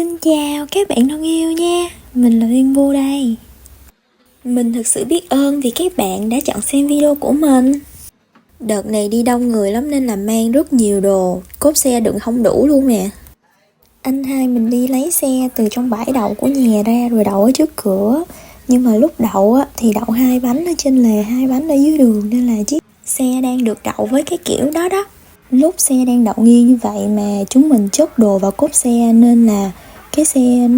Xin chào các bạn thân yêu nha, mình là Uyên Vô đây. Mình thực sự biết ơn vì các bạn đã chọn xem video của mình. Đợt này đi đông người lắm nên là mang rất nhiều đồ, cốp xe đựng không đủ luôn nè. Anh hai mình đi lấy xe từ trong bãi đậu của nhà ra rồi đậu ở trước cửa. Nhưng mà lúc đậu á, thì đậu 2 bánh ở trên lề, 2 bánh ở dưới đường nên là chiếc xe đang được đậu với cái kiểu đó đó. Lúc xe đang đậu nghiêng như vậy mà chúng mình chất đồ vào cốp xe nên là cái xe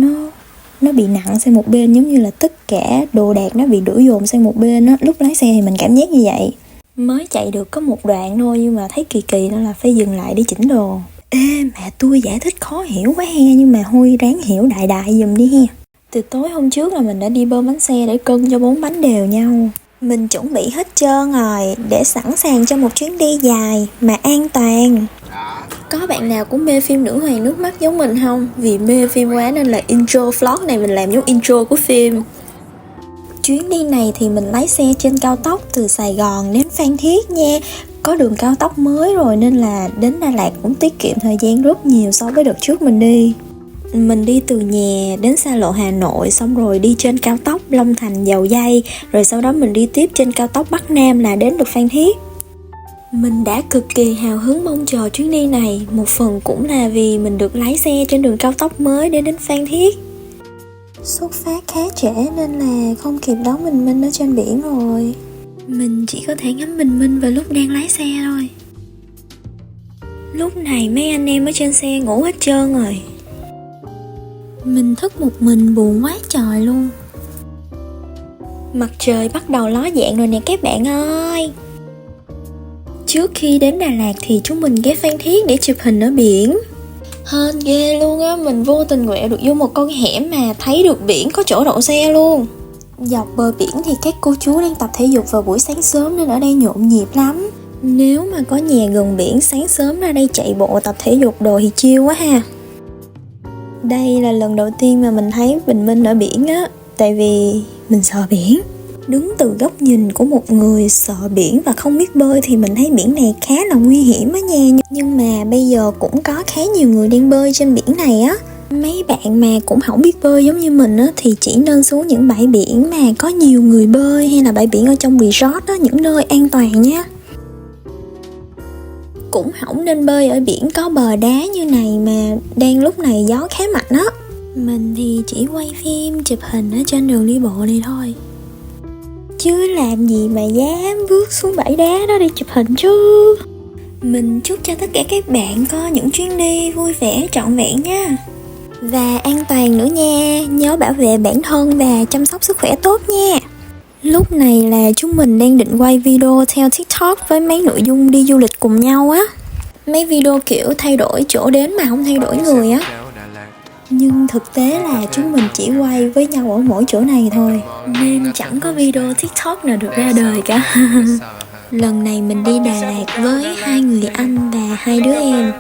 nó bị nặng sang một bên, giống như là tất cả đồ đạc nó bị đổ dồn sang một bên á. Lúc lái xe thì mình cảm giác như vậy. Mới chạy được có một đoạn thôi nhưng mà thấy kỳ kỳ nên là phải dừng lại để chỉnh đồ. Ê mà tôi giải thích khó hiểu quá he, nhưng mà Huy ráng hiểu đại đại giùm đi he. Từ tối hôm trước là mình đã đi bơm bánh xe để cân cho 4 bánh đều nhau. Mình chuẩn bị hết trơn rồi để sẵn sàng cho một chuyến đi dài mà an toàn. Có bạn nào cũng mê phim Nữ hoàng nước mắt giống mình không? Vì mê phim quá nên là intro vlog này mình làm giống intro của phim. Chuyến đi này thì mình lái xe trên cao tốc từ Sài Gòn đến Phan Thiết nha. Có đường cao tốc mới rồi nên là đến Đà Lạt cũng tiết kiệm thời gian rất nhiều so với đợt trước mình đi. Mình đi từ nhà đến xa lộ Hà Nội, xong rồi đi trên cao tốc Long Thành Dầu Giây, rồi sau đó mình đi tiếp trên cao tốc Bắc Nam là đến được Phan Thiết. Mình đã cực kỳ hào hứng mong chờ chuyến đi này, một phần cũng là vì mình được lái xe trên đường cao tốc mới để đến Phan Thiết. Xuất phát khá trễ nên là không kịp đón bình minh ở trên biển rồi. Mình chỉ có thể ngắm bình minh vào lúc đang lái xe thôi. Lúc này mấy anh em ở trên xe ngủ hết trơn rồi. Mình thức một mình buồn quá trời luôn. Mặt trời bắt đầu ló dạng rồi nè các bạn ơi. Trước khi đến Đà Lạt thì chúng mình ghé Phan Thiết để chụp hình ở biển. Hên ghê luôn á, mình vô tình quẹo được vô một con hẻm mà thấy được biển, có chỗ đậu xe luôn. Dọc bờ biển thì các cô chú đang tập thể dục vào buổi sáng sớm nên ở đây nhộn nhịp lắm. Nếu mà có nhà gần biển, sáng sớm ra đây chạy bộ tập thể dục đồ thì chill quá ha. Đây là lần đầu tiên mà mình thấy bình minh ở biển á, tại vì mình sợ biển. Đứng từ góc nhìn của một người sợ biển và không biết bơi thì mình thấy biển này khá là nguy hiểm á nha. Nhưng mà bây giờ cũng có khá nhiều người đang bơi trên biển này á. Mấy bạn mà cũng không biết bơi giống như mình á thì chỉ nên xuống những bãi biển mà có nhiều người bơi, hay là bãi biển ở trong resort á, những nơi an toàn nha. Cũng không nên bơi ở biển có bờ đá như này mà đang lúc này gió khá mạnh á. Mình thì chỉ quay phim chụp hình ở trên đường đi bộ này thôi, chứ làm gì mà dám bước xuống bãi đá đó để chụp hình chứ. Mình chúc cho tất cả các bạn có những chuyến đi vui vẻ trọn vẹn nha. Và an toàn nữa nha, nhớ bảo vệ bản thân và chăm sóc sức khỏe tốt nha. Lúc này là chúng mình đang định quay video theo TikTok với mấy nội dung đi du lịch cùng nhau á. Mấy video kiểu thay đổi chỗ đến mà không thay đổi người á. Nhưng thực tế là chúng mình chỉ quay với nhau ở mỗi chỗ này thôi, nên chẳng có video TikTok nào được ra đời cả. Lần này mình đi Đà Lạt với 2 người anh và 2 đứa em.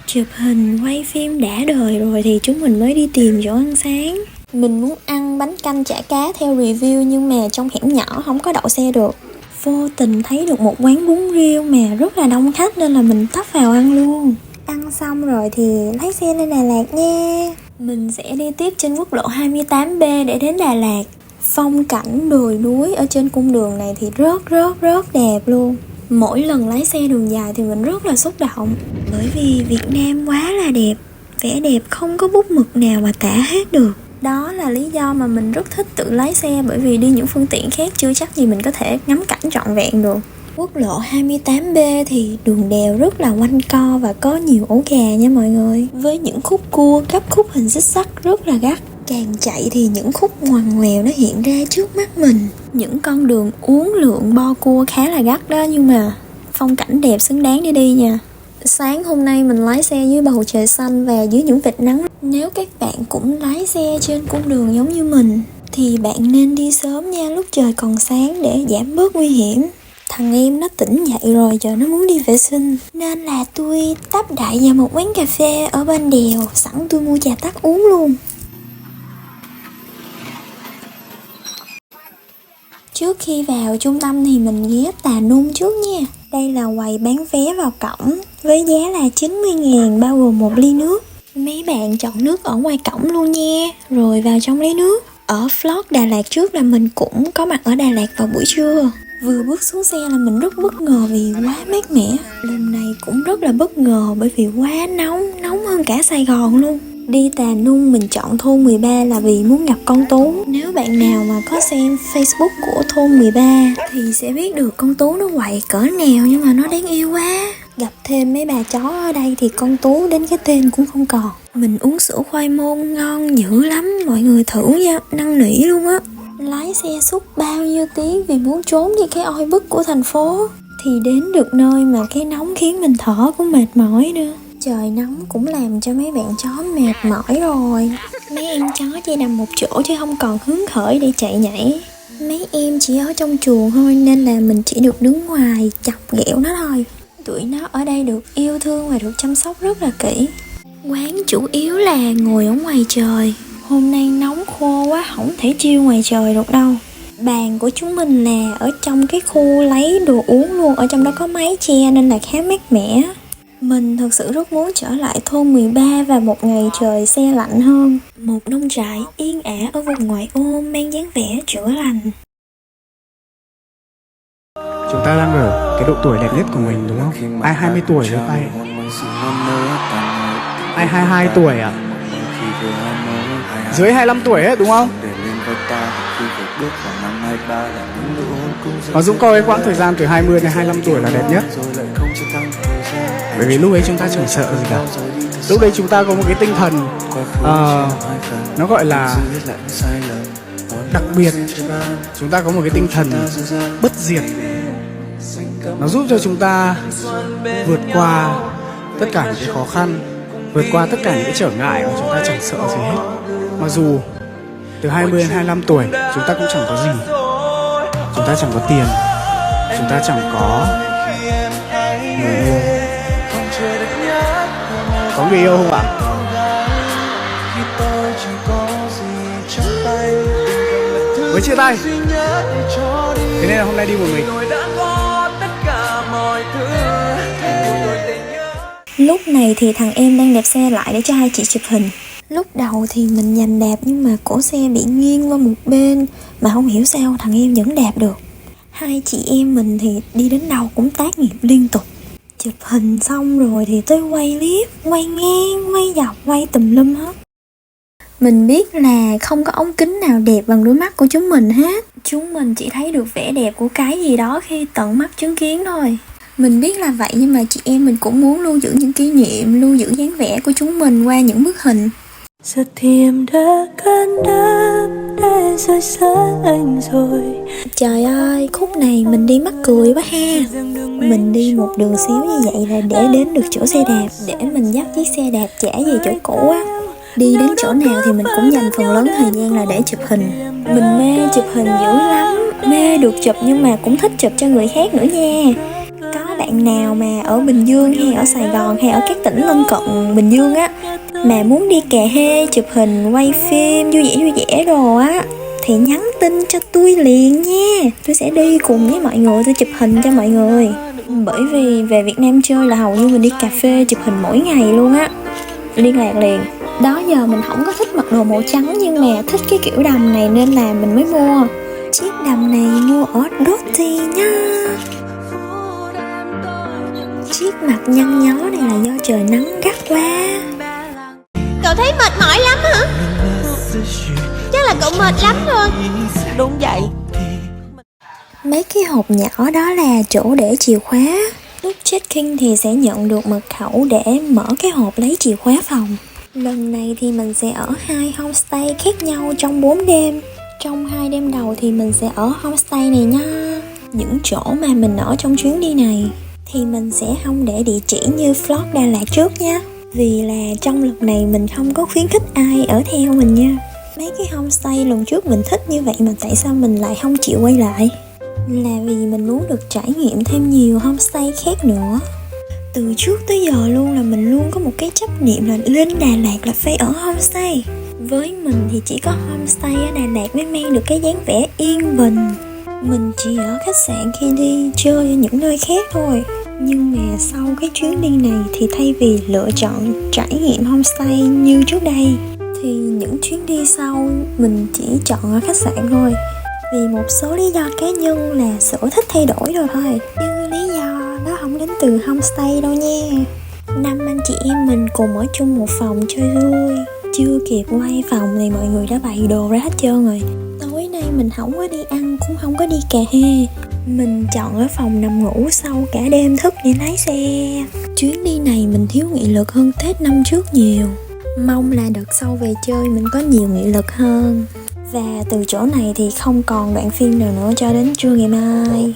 Chụp hình, quay phim đã đời rồi thì chúng mình mới đi tìm chỗ ăn sáng. Mình muốn ăn bánh canh chả cá theo review nhưng mà trong hẻm nhỏ không có đậu xe được. Vô tình thấy được một quán bún riêu mà rất là đông khách nên là mình tấp vào ăn luôn. Ăn xong rồi thì lái xe lên Đà Lạt nha. Mình sẽ đi tiếp trên quốc lộ 28B để đến Đà Lạt. Phong cảnh đồi núi ở trên cung đường này thì rất đẹp luôn. Mỗi lần lái xe đường dài thì mình rất là xúc động, bởi vì Việt Nam quá là đẹp, vẻ đẹp không có bút mực nào mà tả hết được. Đó là lý do mà mình rất thích tự lái xe, bởi vì đi những phương tiện khác chưa chắc gì mình có thể ngắm cảnh trọn vẹn được. Quốc lộ 28B thì đường đèo rất là quanh co và có nhiều ổ gà nha mọi người. Với những khúc cua gấp khúc hình xích sắt rất là gắt. Càng chạy thì những khúc ngoằn ngoèo nó hiện ra trước mắt mình. Những con đường uốn lượn bo cua khá là gắt đó, nhưng mà phong cảnh đẹp xứng đáng để đi nha. Sáng hôm nay mình lái xe dưới bầu trời xanh và dưới những vệt nắng. Nếu các bạn cũng lái xe trên cung đường giống như mình thì bạn nên đi sớm nha, lúc trời còn sáng để giảm bớt nguy hiểm. Thằng em nó tỉnh dậy rồi, giờ nó muốn đi vệ sinh nên là tôi tấp đại vào một quán cà phê ở bên đèo, sẵn tôi mua trà tắc uống luôn. Trước khi vào trung tâm thì mình ghé Tà Nung trước nha. Đây là quầy bán vé vào cổng với giá là 90.000 bao gồm một ly nước. Mấy bạn chọn nước ở ngoài cổng luôn nha, rồi vào trong lấy nước. Ở vlog Đà Lạt trước là mình cũng có mặt ở Đà Lạt vào buổi trưa. Vừa bước xuống xe là mình rất bất ngờ vì quá mát mẻ. Lần này cũng rất là bất ngờ bởi vì quá nóng hơn cả Sài Gòn luôn. Đi Tà Nung mình chọn thôn 13 là vì muốn gặp con Tú. Nếu bạn nào mà có xem Facebook của thôn 13 thì sẽ biết được con Tú nó quậy cỡ nào nhưng mà nó đáng yêu quá. Gặp thêm mấy bà chó ở đây thì con Tú đến cái tên cũng không còn. Mình uống sữa khoai môn ngon dữ lắm, mọi người thử nha, năn nỉ luôn á. Lái xe suốt bao nhiêu tiếng vì muốn trốn đi cái oi bức của thành phố. Thì đến được nơi mà cái nóng khiến mình thở cũng mệt mỏi nữa. Trời nóng cũng làm cho mấy bạn chó mệt mỏi rồi. Mấy em chó chỉ nằm một chỗ chứ không còn hứng khởi để chạy nhảy. Mấy em chỉ ở trong chuồng thôi nên là mình chỉ được đứng ngoài chọc ghẹo nó thôi. Tụi nó ở đây được yêu thương và được chăm sóc rất là kỹ. Quán chủ yếu là ngồi ở ngoài trời. Hôm nay nóng khô quá không thể chill ngoài trời được đâu. Bàn của chúng mình là ở trong cái khu lấy đồ uống luôn. Ở trong đó có mái che nên là khá mát mẻ. Mình thật sự rất muốn trở lại thôn 13 và một ngày trời se lạnh hơn. Một nông trại yên ả ở vùng ngoại ô mang dáng vẻ chữa lành. Chúng ta đang ở cái độ tuổi đẹp nhất của mình đúng không? Ai 20 tuổi với tay? Ai 22 tuổi à? Dưới 25 tuổi ấy đúng không? Và Dũng coi cái quãng thời gian từ 20 đến 25 tuổi là đẹp nhất. Bởi vì lúc ấy chúng ta chẳng sợ gì cả. Lúc đấy chúng ta có một cái tinh thần nó gọi là đặc biệt. Chúng ta có một cái tinh thần bất diệt. Nó giúp cho chúng ta vượt qua tất cả những cái khó khăn, vượt qua tất cả những cái trở ngại mà chúng ta chẳng sợ gì hết. Mặc dù từ 20 đến 25 tuổi chúng ta cũng chẳng có gì. Chúng ta chẳng có tiền, chúng ta chẳng có người yêu. Có người yêu không ạ? Mới chia tay. Thế nên là hôm nay đi một mình. Lúc này thì thằng em đang đạp xe lại để cho hai chị chụp hình. Lúc đầu thì mình nhành đạp nhưng mà cổ xe bị nghiêng qua một bên. Mà không hiểu sao thằng em vẫn đạp được. Hai chị em mình thì đi đến đâu cũng tác nghiệp liên tục. Chụp hình xong rồi thì tới quay clip, quay ngang, quay dọc, quay tùm lum hết. Mình biết là không có ống kính nào đẹp bằng đôi mắt của chúng mình hết. Chúng mình chỉ thấy được vẻ đẹp của cái gì đó khi tận mắt chứng kiến thôi. Mình biết là vậy nhưng mà chị em mình cũng muốn lưu giữ những kỷ niệm, lưu giữ dáng vẻ của chúng mình qua những bức hình. Giờ thì em đã can đảm để rời xa anh rồi. Trời ơi, khúc này mình đi mắc cười quá ha. Mình đi một đường xéo như vậy là để đến được chỗ xe đạp, để mình dắt chiếc xe đạp trả về chỗ cũ á. Đi đến chỗ nào thì mình cũng dành phần lớn thời gian là để chụp hình. Mình mê chụp hình dữ lắm, mê được chụp nhưng mà cũng thích chụp cho người khác nữa nha. Có bạn nào mà ở Bình Dương hay ở Sài Gòn hay ở các tỉnh lân cận Bình Dương á mà muốn đi cà hê, chụp hình, quay phim vui vẻ đồ á thì nhắn tin cho tôi liền nha. Tôi sẽ đi cùng với mọi người, tôi chụp hình cho mọi người. Bởi vì về Việt Nam chơi là hầu như mình đi cà phê chụp hình mỗi ngày luôn á. Liên lạc liền. Đó giờ mình không có thích mặc đồ màu trắng nhưng mà thích cái kiểu đầm này nên là mình mới mua. Chiếc đầm này mua ở Dotti nha. Chiếc mặt nhăn nhó này là do trời nắng gắt quá. Cậu thấy mệt mỏi lắm hả? Chắc là cậu mệt lắm rồi. Đúng vậy. Mấy cái hộp nhỏ đó là chỗ để chìa khóa. Lúc check-in thì sẽ nhận được mật khẩu để mở cái hộp lấy chìa khóa phòng. Lần này thì mình sẽ ở 2 homestay khác nhau trong 4 đêm. Trong 2 đêm đầu thì mình sẽ ở homestay này nha. Những chỗ mà mình ở trong chuyến đi này thì mình sẽ không để địa chỉ như vlog Đà Lạt trước nha. Vì là trong lần này mình không có khuyến khích ai ở theo mình nha. Mấy cái homestay lần trước mình thích như vậy mà tại sao mình lại không chịu quay lại? Là vì mình muốn được trải nghiệm thêm nhiều homestay khác nữa. Từ trước tới giờ luôn là mình luôn có một cái chấp niệm là lên Đà Lạt là phải ở homestay. Với mình thì chỉ có homestay ở Đà Lạt mới mang được cái dáng vẻ yên bình, Mình chỉ ở khách sạn khi đi chơi ở những nơi khác thôi. Nhưng mà sau cái chuyến đi này thì thay vì lựa chọn trải nghiệm homestay như trước đây, thì những chuyến đi sau mình chỉ chọn ở khách sạn thôi. Vì một số lý do cá nhân là sở thích thay đổi rồi thôi, chứ lý do đó không đến từ homestay đâu nha. 5 anh chị em mình cùng ở chung một phòng chơi vui. Chưa kịp quay phòng thì mọi người đã bày đồ ra hết trơn rồi. Tối nay mình không có đi ăn cũng không có đi cà phê. Mình chọn ở phòng nằm ngủ sau cả đêm thức để lái xe. Chuyến đi này mình thiếu nghị lực hơn Tết năm trước nhiều. Mong là đợt sau về chơi mình có nhiều nghị lực hơn. Và từ chỗ này thì không còn đoạn phim nào nữa cho đến trưa ngày mai.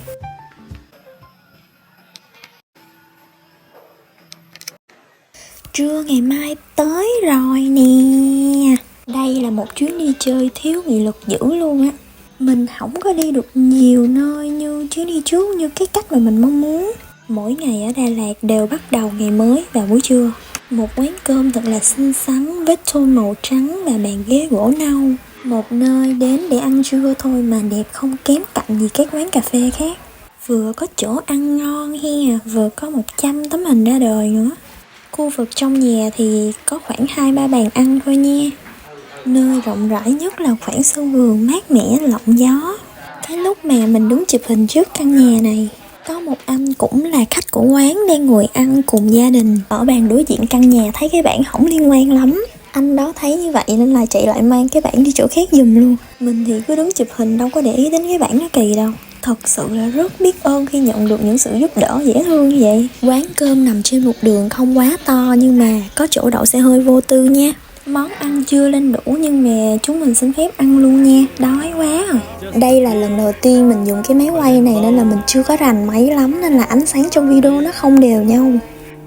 Trưa ngày mai tới rồi nè. Đây là một chuyến đi chơi thiếu nghị lực dữ luôn á. Mình không có đi được nhiều nơi như chuyến đi trước, như cái cách mà mình mong muốn. Mỗi ngày ở Đà Lạt đều bắt đầu ngày mới vào buổi trưa. Một quán cơm thật là xinh xắn, vết tôn màu trắng và bàn ghế gỗ nâu. Một nơi đến để ăn trưa thôi mà đẹp không kém cạnh gì các quán cà phê khác. Vừa có chỗ ăn ngon he, vừa có 100 tấm hình ra đời nữa. Khu vực trong nhà thì có khoảng 2-3 bàn ăn thôi nha. Nơi rộng rãi nhất là khoảng sân vườn mát mẻ lộng gió. Cái lúc mà mình đứng chụp hình trước căn nhà này, có một anh cũng là khách của quán đang ngồi ăn cùng gia đình ở bàn đối diện căn nhà, thấy cái bảng không liên quan lắm. Anh đó thấy như vậy nên là chạy lại mang cái bảng đi chỗ khác giùm luôn. Mình thì cứ đứng chụp hình đâu có để ý đến cái bảng nó kỳ đâu. Thật sự là rất biết ơn khi nhận được những sự giúp đỡ dễ thương như vậy. Quán cơm nằm trên một đường không quá to nhưng mà có chỗ đậu xe hơi vô tư nha. Món ăn chưa lên đủ nhưng mà chúng mình xin phép ăn luôn nha, đói quá rồi. Đây là lần đầu tiên mình dùng cái máy quay này nên là mình chưa có rành máy lắm, nên là ánh sáng trong video nó không đều nhau.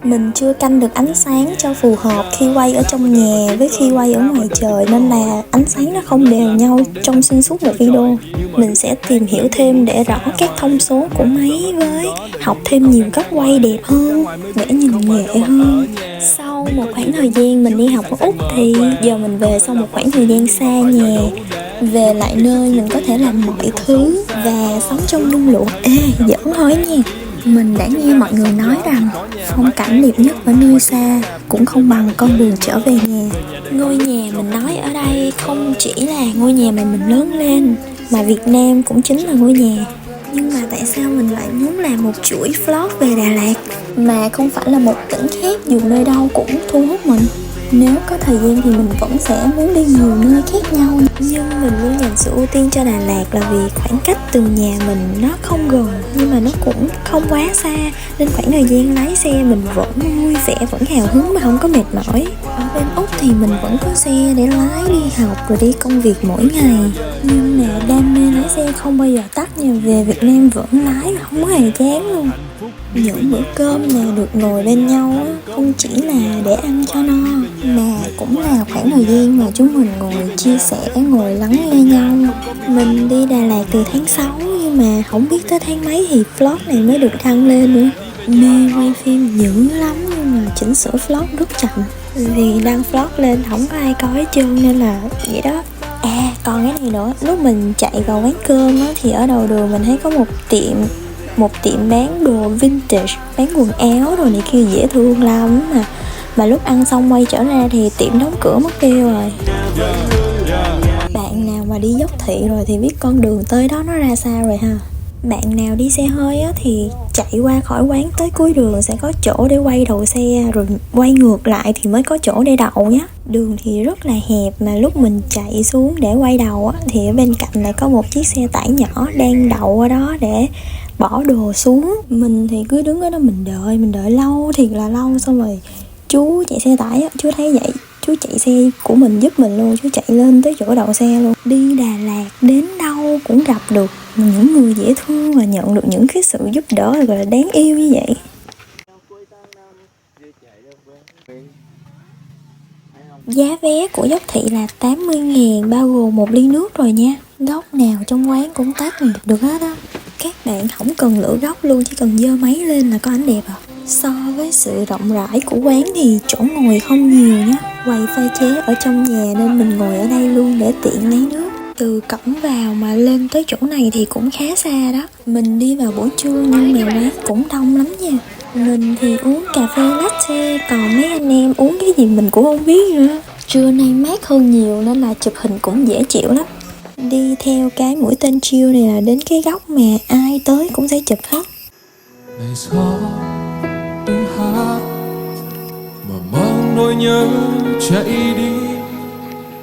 Mình chưa canh được ánh sáng cho phù hợp khi quay ở trong nhà với khi quay ở ngoài trời, nên là ánh sáng nó không đều nhau trong xuyên suốt một video. Mình sẽ tìm hiểu thêm để rõ các thông số của máy với học thêm nhiều góc quay đẹp hơn để nhìn nhẹ hơn. Sau một khoảng thời gian mình đi học ở Úc thì giờ mình về sau một khoảng thời gian xa nhà, về lại nơi mình có thể làm mọi thứ và sống trong nhung lụa. Giỡn thôi nha. Mình đã nghe mọi người nói rằng phong cảnh đẹp nhất ở nơi xa cũng không bằng con đường trở về nhà. Ngôi nhà mình nói ở đây không chỉ là ngôi nhà mà mình lớn lên, mà Việt Nam cũng chính là ngôi nhà. Nhưng mà tại sao mình lại muốn làm một chuỗi vlog về Đà Lạt mà không phải là một tỉnh khác dù nơi đâu cũng thu hút mình? Nếu có thời gian thì mình vẫn sẽ muốn đi nhiều nơi khác nhau, nhưng mình luôn dành sự ưu tiên cho Đà Lạt là vì khoảng cách từ nhà mình nó không gần nhưng mà nó cũng không quá xa, nên khoảng thời gian lái xe mình vẫn vui vẻ, vẫn hào hứng mà không có mệt mỏi. Ở bên Úc thì mình vẫn có xe để lái đi học rồi đi công việc mỗi ngày, nhưng mà đam mê lái xe không bao giờ tắt nha. Về Việt Nam vẫn lái mà không có hề chán luôn. Những bữa cơm nào được ngồi bên nhau á, không chỉ là để ăn cho no mà cũng là khoảng thời gian mà chúng mình ngồi chia sẻ, ngồi lắng nghe nhau. Mình đi Đà Lạt từ tháng 6 nhưng mà không biết tới tháng mấy thì vlog này mới được đăng lên nữa. Mê quay phim dữ lắm nhưng mà chỉnh sửa vlog rất chậm, vì đăng vlog lên không có ai coi hết trơn nên là vậy đó. Còn cái này nữa, lúc mình chạy vào quán cơm á, thì ở đầu đường mình thấy có một tiệm bán đồ vintage, bán quần áo rồi này kia dễ thương lắm mà lúc ăn xong quay trở ra thì tiệm đóng cửa mất tiêu rồi. Bạn nào mà đi dốc thị rồi thì biết con đường tới đó nó ra sao rồi ha. Bạn nào đi xe hơi á thì chạy qua khỏi quán tới cuối đường sẽ có chỗ để quay đầu xe, rồi quay ngược lại thì mới có chỗ để đậu nhé. Đường thì rất là hẹp, mà lúc mình chạy xuống để quay đầu á thì ở bên cạnh lại có một chiếc xe tải nhỏ đang đậu ở đó để bỏ đồ xuống. Mình thì cứ đứng ở đó mình đợi lâu, thiệt là lâu. Xong rồi chú chạy xe tải á, chú thấy vậy chú chạy xe của mình giúp mình luôn, chú chạy lên tới chỗ đậu xe luôn. Đi Đà Lạt đến đâu cũng gặp được những người dễ thương và nhận được những cái sự giúp đỡ gọi là đáng yêu như vậy. Giá vé của dốc thị là 80.000 bao gồm 1 ly nước rồi nha. Góc nào trong quán cũng tắt được hết á. Các bạn không cần lựa góc luôn, chỉ cần giơ máy lên là có ảnh đẹp à. So với sự rộng rãi của quán thì chỗ ngồi không nhiều nhé. Quầy pha chế ở trong nhà nên mình ngồi ở đây luôn để tiện lấy nước. Từ cổng vào mà lên tới chỗ này thì cũng khá xa đó. Mình đi vào buổi trưa nhưng mà quán cũng đông lắm nha. Mình thì uống cà phê latte, còn mấy anh em uống cái gì mình cũng không biết nữa. Trưa nay mát hơn nhiều nên là chụp hình cũng dễ chịu lắm. Đi theo cái mũi tên chiêu này là đến cái góc mà ai tới cũng sẽ chụp hết. Ngày gió đi hát mà mang nỗi nhớ chạy đi,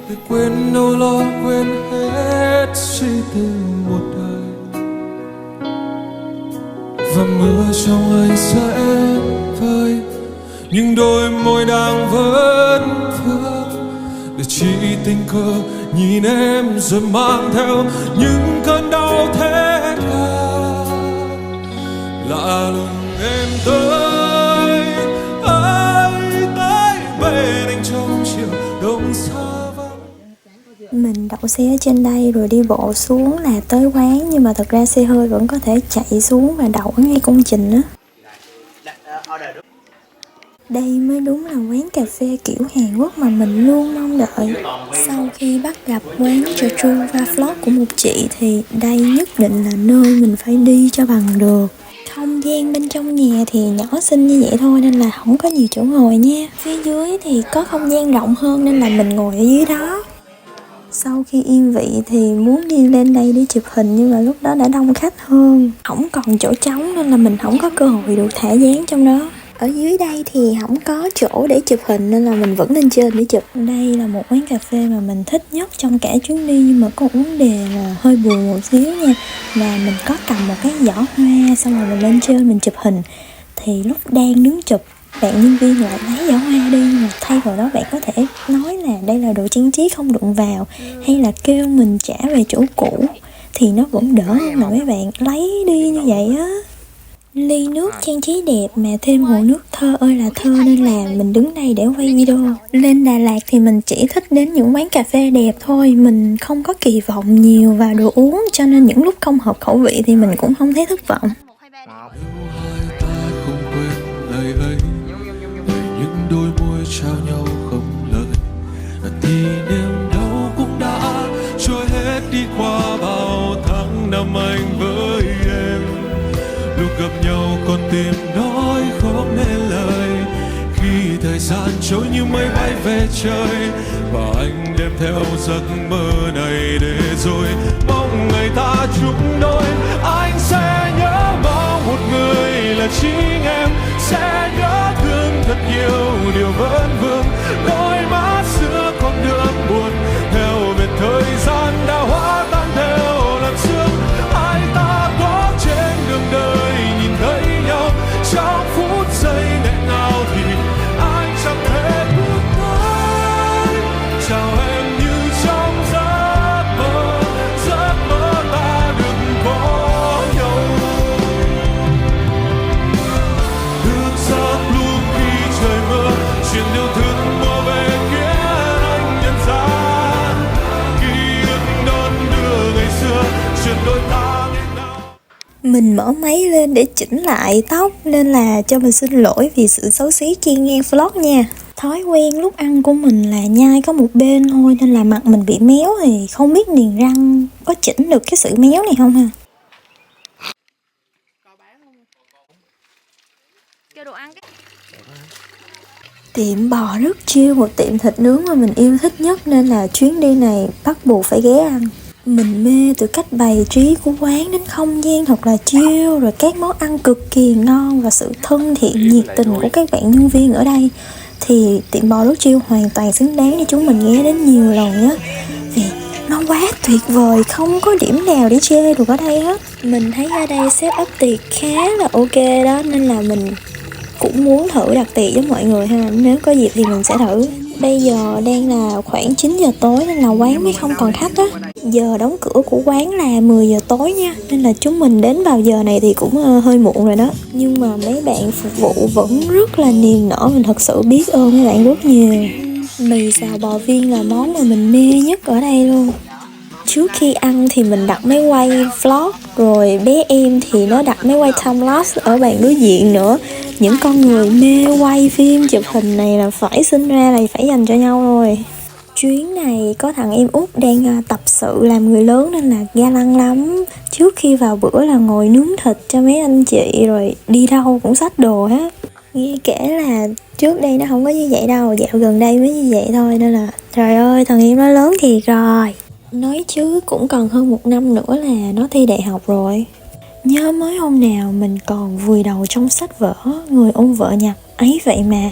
để quên đâu lo quên hết suy tư một đời. Và mưa trong anh sẽ vơi, nhưng đôi môi đang vấn vương, để chỉ tình cờ nhìn em rồi mang theo những cơn đau thét gào. Lạ lùng em tới bên anh trong chiều đông xa vắng. Mình đậu xe ở trên đây rồi đi bộ xuống là tới quán, nhưng mà thật ra xe hơi vẫn có thể chạy xuống và đậu ở ngay công trình á. Đây mới đúng là quán cà phê kiểu Hàn Quốc mà mình luôn mong đợi. Sau khi bắt gặp quán Jeju và vlog của một chị thì đây nhất định là nơi mình phải đi cho bằng được. Không gian bên trong nhà thì nhỏ xinh như vậy thôi nên là không có nhiều chỗ ngồi nha. Phía dưới thì có không gian rộng hơn nên là mình ngồi ở dưới đó. Sau khi yên vị thì muốn đi lên đây đi chụp hình nhưng mà lúc đó đã đông khách hơn. Không còn chỗ trống nên là mình không có cơ hội được thả dáng trong đó. Ở dưới đây thì không có chỗ để chụp hình nên là mình vẫn lên trên để chụp. Đây là một quán cà phê mà mình thích nhất trong cả chuyến đi, nhưng mà có một vấn đề là hơi buồn một xíu nha. Là mình có cầm một cái giỏ hoa xong rồi mình lên trên mình chụp hình. Thì lúc đang đứng chụp, bạn nhân viên lại lấy giỏ hoa đi, mà thay vào đó bạn có thể nói là đây là đồ trang trí không đụng vào, hay là kêu mình trả về chỗ cũ, thì nó vẫn đỡ hơn là mấy bạn lấy đi như vậy á. Ly nước trang trí đẹp mà thêm hồ nước thơ ơi là thơ nên là mình đứng đây để quay video. Lên Đà Lạt thì mình chỉ thích đến những quán cà phê đẹp thôi, mình không có kỳ vọng nhiều vào đồ uống, cho nên những lúc không hợp khẩu vị thì mình cũng không thấy thất vọng. Hai ta không quên lời ấy, lời những đôi môi trao nhau không lời, thì niềm đau cũng đã trôi hết đi qua bao tháng năm anh với em. Lúc gặp nhau con tim nói không nên lời, khi thời gian trôi như mây bay về trời, và anh đem theo giấc mơ này để rồi mong ngày ta chung đôi. Anh sẽ nhớ mong một người là chính em, sẽ nhớ thương thật nhiều điều vẫn vương, đôi mắt xưa còn đượm buồn theo vệt thời gian đã hóa tan theo làn sương. Hai ta có trên đường đời nhìn thấy nhau trong phút giây nghẹn ngào thì anh chẳng thể bước tới chào em như trong giấc mơ ta được có nhau. Thức giấc lúc khi trời mưa, chuyện yêu thương mùa về khiến anh nhận ra ký ức đón đưa ngày xưa chuyện đôi ta ngày nào. Mình mở máy lên để chỉnh lại tóc nên là cho mình xin lỗi vì sự xấu xí khi nghe vlog nha. Thói quen lúc ăn của mình là nhai có một bên thôi nên là mặt mình bị méo, thì không biết niềng răng có chỉnh được cái sự méo này không ha. Tiệm bò rất chill, một tiệm thịt nướng mà mình yêu thích nhất nên là chuyến đi này bắt buộc phải ghé ăn. Mình mê từ cách bày trí của quán đến không gian thật là chill, rồi các món ăn cực kỳ ngon và sự thân thiện nhiệt tình của các bạn nhân viên ở đây. Thì tiệm bò rất chill hoàn toàn xứng đáng để chúng mình ghé đến nhiều lần á, vì nó quá tuyệt vời, không có điểm nào để chê được ở đây hết. Mình thấy ở đây set up tiệc khá là ok đó, nên là mình cũng muốn thử đặt tiệc với mọi người ha, nếu có dịp thì mình sẽ thử. Bây giờ đang là khoảng 9 giờ tối nên là quán mới không còn khách á. Giờ đóng cửa của quán là 10 giờ tối nha, nên là chúng mình đến vào giờ này thì cũng hơi muộn rồi đó. Nhưng mà mấy bạn phục vụ vẫn rất là niềm nở, mình thật sự biết ơn mấy bạn rất nhiều. Mì xào bò viên là món mà mình mê nhất ở đây luôn. Trước khi ăn thì mình đặt máy quay vlog, rồi bé em thì nó đặt máy quay timelapse ở bàn đối diện nữa. Những con người mê quay phim chụp hình này là phải sinh ra là phải dành cho nhau rồi. Chuyến này có thằng em út đang tập sự làm người lớn nên là ga lăng lắm. Trước khi vào bữa là ngồi nướng thịt cho mấy anh chị, rồi đi đâu cũng xách đồ hết. Nghe kể là trước đây nó không có như vậy đâu, dạo gần đây mới như vậy thôi, nên là trời ơi thằng em nó lớn thiệt rồi. Nói chứ cũng còn hơn 1 năm nữa là nó thi đại học rồi. Nhớ mới hôm nào mình còn vùi đầu trong sách vở, người ôm vợ nhặt ấy vậy mà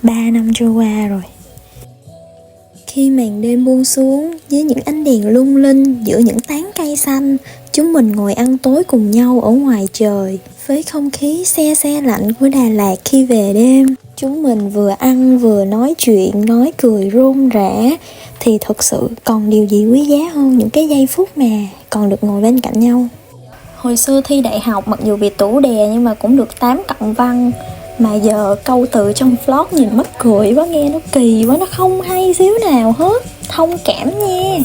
3 năm trôi qua rồi. Khi màn đêm buông xuống, với những ánh đèn lung linh giữa những tán cây xanh, chúng mình ngồi ăn tối cùng nhau ở ngoài trời, với không khí se se lạnh của Đà Lạt khi về đêm. Chúng mình vừa ăn vừa nói chuyện, nói cười rôm rả, thì thực sự còn điều gì quý giá hơn những cái giây phút mà còn được ngồi bên cạnh nhau. Hồi xưa thi đại học mặc dù bị tủ đè nhưng mà cũng được 8 cộng văn. Mà giờ câu từ trong vlog nhìn mắc cười quá, nghe nó kỳ quá, nó không hay xíu nào hết. Thông cảm nha.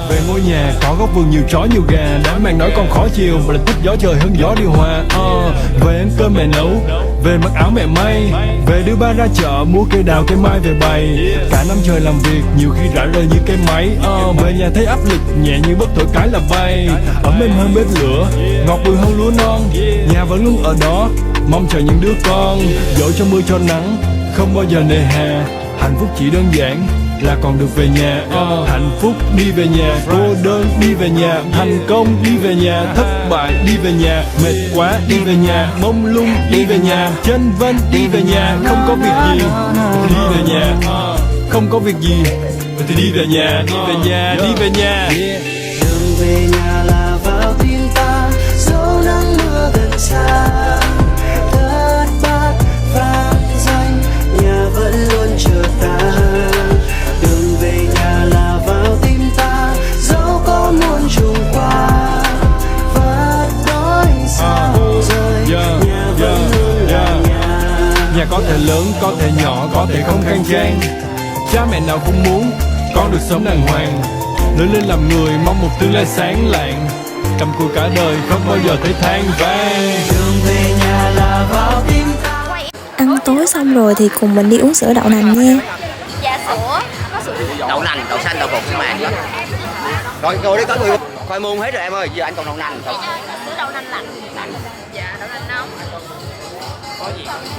Về ngôi nhà có góc vườn nhiều chó nhiều gà, đám mang nói con khó chiều mà lại thích gió trời hơn gió điều hòa. Về ăn cơm mẹ nấu, về mặc áo mẹ may, về đưa ba ra chợ mua cây đào cây mai về bày. Cả năm trời làm việc nhiều khi rã rời như cây máy. Về nhà thấy áp lực nhẹ như bất thổi cái là bay. Ấm êm hơn bếp lửa, ngọt bùi hơn lúa non. Nhà vẫn luôn ở đó, mong chờ những đứa con. Dẫu cho mưa cho nắng, không bao giờ nề hà. Hạnh phúc chỉ đơn giản là còn được về nhà. Hạnh phúc đi về nhà, cô đơn đi về nhà, thành công đi về nhà, thất bại đi về nhà, mệt quá đi về nhà, mông lung đi về nhà, chân vân đi về nhà. Không có việc gì đi về nhà, không có việc gì thì đi về nhà, đi về nhà, đi về nhà. Đường về nhà là vào tim ta, dẫu nắng mưa gần xa. Thất bát vang danh, nhà vẫn luôn chờ ta. Đường về nhà là vào tim ta, dẫu có muôn trùng qua. Vắt đói sao rời, nhà vẫn luôn là nhà. Nhà có thể lớn, có thể nhỏ, có thể không khang trang. Cha mẹ nào cũng muốn con được sống đàng hoàng. Lớn lên làm người mong một tương lai sáng lạng. Cầm cùi cả đời không bao giờ thấy than vang. Đường về nhà là vào tim ta. Ăn tối xong rồi thì cùng mình đi uống sữa đậu nành nha. Dạ sữa, có sữa Đậu nành, đậu xanh, đậu bột, sữa màng đó. Rồi đi có người khoai môn hết rồi em ơi, giờ anh còn đậu nành. sữa đậu nành lạnh. Dạ đậu nành nóng.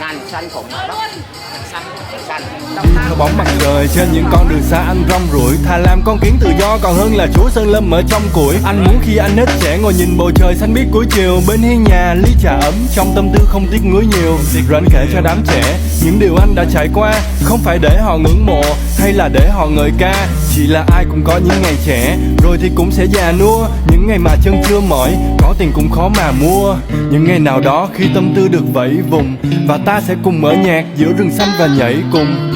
Nành xanh phụng đó. Xanh. Có bóng mặt trời trên những con đường xa anh rong ruổi. Thà làm con kiến tự do còn hơn là chúa sơn lâm ở trong củi. Anh muốn khi anh hết trẻ ngồi nhìn bầu trời xanh biếc cuối chiều. Bên hiên nhà ly trà ấm, trong tâm tư không tiếc nuối nhiều. Rồi anh kể cho đám trẻ những điều anh đã trải qua. Không phải để họ ngưỡng mộ hay là để họ ngợi ca. Chỉ là ai cũng có những ngày trẻ, rồi thì cũng sẽ già nua. Những ngày mà chân chưa mỏi, có tiền cũng khó mà mua. Những ngày nào đó khi tâm tư được vẫy vùng, và ta sẽ cùng mở nhạc giữa rừng xanh và nhảy cùng.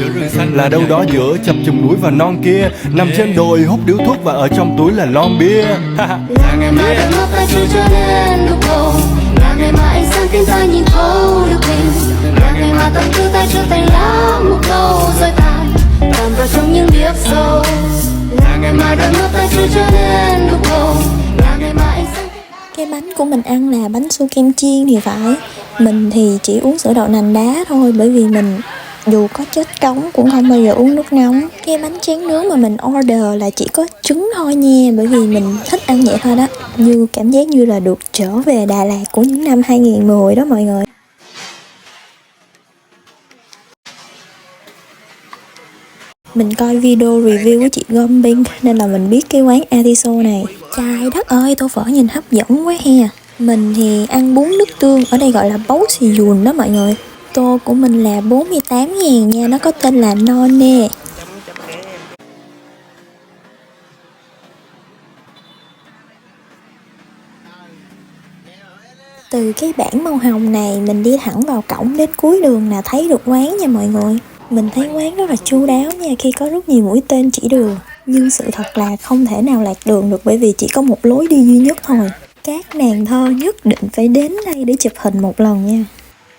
Là đâu đó giữa chập trùng núi và non kia, nằm trên đồi hút điếu thuốc và ở trong túi là lon bia. Là ngày mai đôi mắt ta chưa cho đến lúc đầu. Là ngày mà ánh sáng tim ta nhìn thấu được mình. Là ngày mà tâm tư ta trở thành lá một câu rơi tàn, tàn vào trong những điệp sâu. Là ngày mà đôi mắt ta chưa cho đến lúc đầu. Là ngày mà ánh sáng. Cái bánh của mình ăn là bánh su kem chiên thì phải. Mình thì chỉ uống sữa đậu nành đá thôi, bởi vì mình dù có chết cống cũng không bao giờ uống nước nóng. Cái bánh tráng nướng mà mình order là chỉ có trứng thôi nha, bởi vì mình thích ăn vậy thôi đó. Như cảm giác như là được trở về Đà Lạt của những năm 2010 đó mọi người. Mình coi video review của chị Gom Pink nên là mình biết cái quán Atiso này. Trời đất ơi, tô phở nhìn hấp dẫn quá he. Mình thì ăn bún nước tương, ở đây gọi là bấu xì dùn đó mọi người. Tô của mình là 48.000 nha, nó có tên là non nè. Từ cái bảng màu hồng này mình đi thẳng vào cổng, đến cuối đường là thấy được quán nha mọi người. Mình thấy quán rất là chu đáo nha, khi có rất nhiều mũi tên chỉ đường. Nhưng sự thật là không thể nào lạc đường được, bởi vì chỉ có một lối đi duy nhất thôi. Các nàng thơ nhất định phải đến đây để chụp hình một lần nha.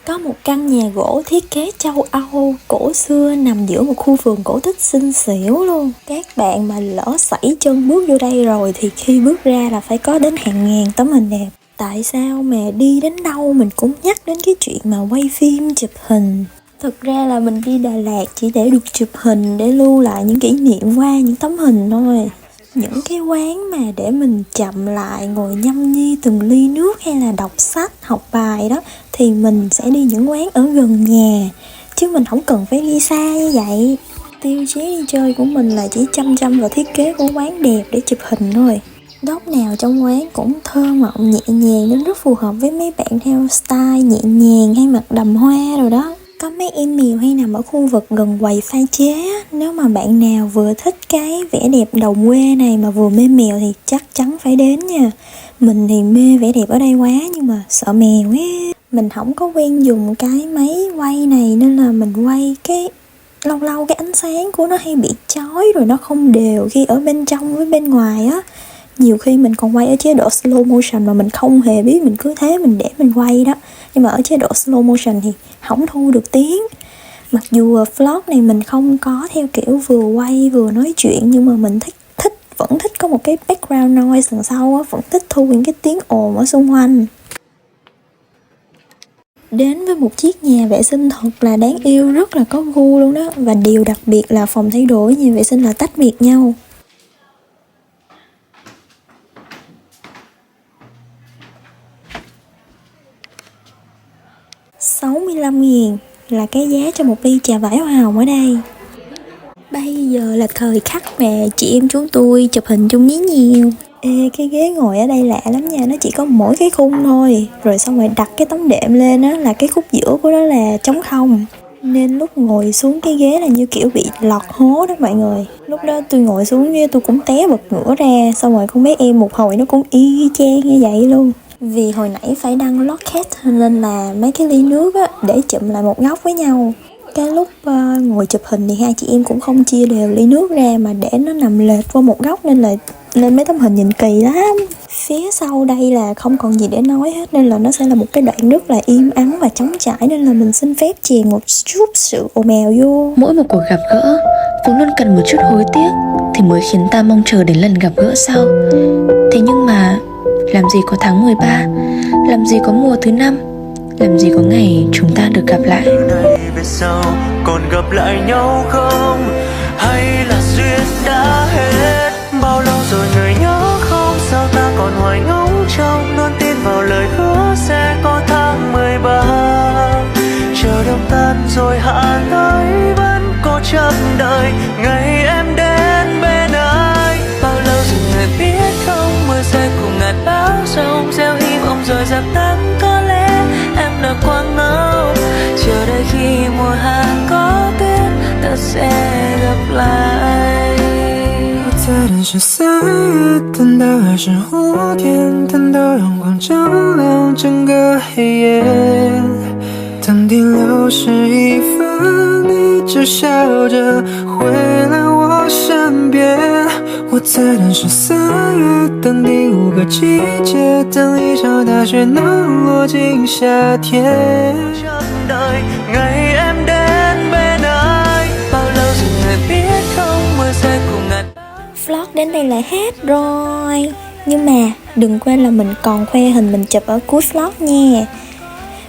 Có một căn nhà gỗ thiết kế châu Âu cổ xưa nằm giữa một khu vườn cổ tích xinh xỉu luôn. Các bạn mà lỡ sảy chân bước vô đây rồi thì khi bước ra là phải có đến hàng ngàn tấm hình đẹp. Tại sao mà đi đến đâu mình cũng nhắc đến cái chuyện mà quay phim chụp hình. Thực ra là mình đi Đà Lạt chỉ để được chụp hình, để lưu lại những kỷ niệm qua những tấm hình thôi. Những cái quán mà để mình chậm lại, ngồi nhâm nhi từng ly nước hay là đọc sách, học bài đó, thì mình sẽ đi những quán ở gần nhà, chứ mình không cần phải đi xa như vậy. Tiêu chí đi chơi của mình là chỉ chăm chăm vào thiết kế của quán đẹp để chụp hình thôi. Góc nào trong quán cũng thơ mộng nhẹ nhàng nên rất phù hợp với mấy bạn theo style nhẹ nhàng hay mặc đầm hoa rồi đó. Có mấy em mèo hay nằm ở khu vực gần quầy pha chế á. Nếu mà bạn nào vừa thích cái vẻ đẹp đồng quê này mà vừa mê mèo thì chắc chắn phải đến nha. Mình thì mê vẻ đẹp ở đây quá nhưng mà sợ mèo ấy. Mình không có quen dùng cái máy quay này nên là mình quay cái lâu lâu cái ánh sáng của nó hay bị chói rồi nó không đều khi ở bên trong với bên ngoài á. Nhiều khi mình còn quay ở chế độ slow motion mà mình không hề biết, mình cứ thế mình để mình quay đó. Nhưng mà ở chế độ slow motion thì không thu được tiếng. Mặc dù vlog này mình không có theo kiểu vừa quay vừa nói chuyện, nhưng mà mình vẫn thích có một cái background noise đằng sau á, vẫn thích thu những cái tiếng ồn ở xung quanh. Đến với một chiếc nhà vệ sinh thật là đáng yêu, rất là có gu luôn đó. Và điều đặc biệt là phòng thay đồ với nhà vệ sinh là tách biệt nhau. 65.000 là cái giá cho một ly trà vải hoa hồng ở đây. Bây giờ là thời khắc mà chị em chúng tôi chụp hình chung với nhiều. Ê, cái ghế ngồi ở đây lạ lắm nha, nó chỉ có mỗi cái khung thôi. Rồi xong rồi đặt cái tấm đệm lên á, là cái khúc giữa của nó là trống không. Nên lúc ngồi xuống cái ghế là như kiểu bị lọt hố đó mọi người. Lúc đó tôi ngồi xuống tôi cũng té bật ngửa ra. Xong rồi con bé em một hồi nó cũng y chang như vậy luôn. Vì hồi nãy phải đăng locket nên là mấy cái ly nước á, để chụm lại một góc với nhau. Cái lúc ngồi chụp hình thì hai chị em cũng không chia đều ly nước ra mà để nó nằm lệch qua một góc nên là lên mấy tấm hình nhìn kỳ lắm. Phía sau đây là không còn gì để nói hết nên là nó sẽ là một cái đoạn rất là im ắng và trống trải, nên là mình xin phép chèn một chút sự ồn ào vô. Mỗi một cuộc gặp gỡ vốn luôn cần một chút hối tiếc thì mới khiến ta mong chờ đến lần gặp gỡ sau. Thế nhưng mà làm gì có tháng 13, làm gì có mùa thứ 5, làm gì có ngày chúng ta được gặp lại. Về sau còn gặp lại nhau không, hay là duyên đã hết? Bao lâu rồi người nhớ không, sao ta còn hoài ngóng trong luôn tin vào lời hứa sẽ có tháng 13. Chờ đông tan rồi hạ tới vẫn có chấp đợi ngày em đến bên ai. Bao lâu rồi người biết không, mưa rơi cùng ngàn bão sông gieo hy vọng rồi dập tắt. Có lẽ em đã quăng ngáo, chờ đợi khi mùa hạ có tuyết ta sẽ gặp lại. 在等是3月，等到还是5天，等到阳光照亮整个黑夜。等第61分，你只笑着回来我身边。我在等是3月，等第5个季节，等一场大雪能落进夏天。等待ngày em đến bên ai, bao lâu rồi người biết không, mưa rơi cùng ngàn. Vlog đến đây là hết rồi. Nhưng mà đừng quên là mình còn khoe hình mình chụp ở cuối vlog nha.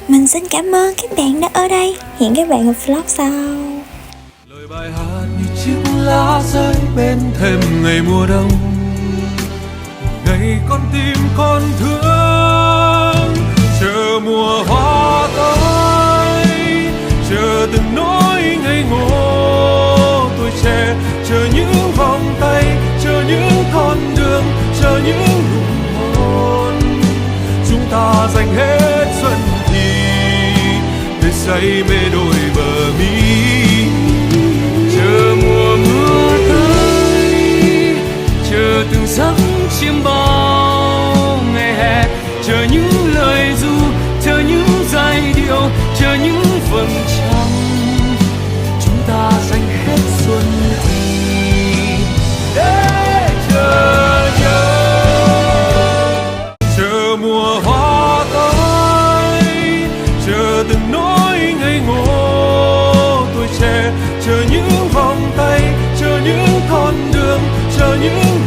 Mình xin cảm ơn các bạn đã ở đây. Hẹn các bạn ở vlog sau. Lời bài hát như chiếc lá rơi bên thềm ngày mùa đông, ngày con tim con thương, chờ mùa hoa tới, chờ từng nỗi ngây ngô tuổi trẻ, chờ những vòng tay, chờ những con đường, chờ những nụ hôn. Chúng ta dành hết xuân thì để say mê đôi bờ mi. Chờ mùa mưa tới, chờ từng giấc chiêm bao ngày hè, chờ những lời ru, chờ những giai điệu, chờ những vầng trăng. Chúng ta dành hết xuân thì để chờ nhau. Chờ mùa hoa tới, chờ từng nỗi ngây ngô tuổi trẻ, chờ những vòng tay, chờ những con đường, chờ những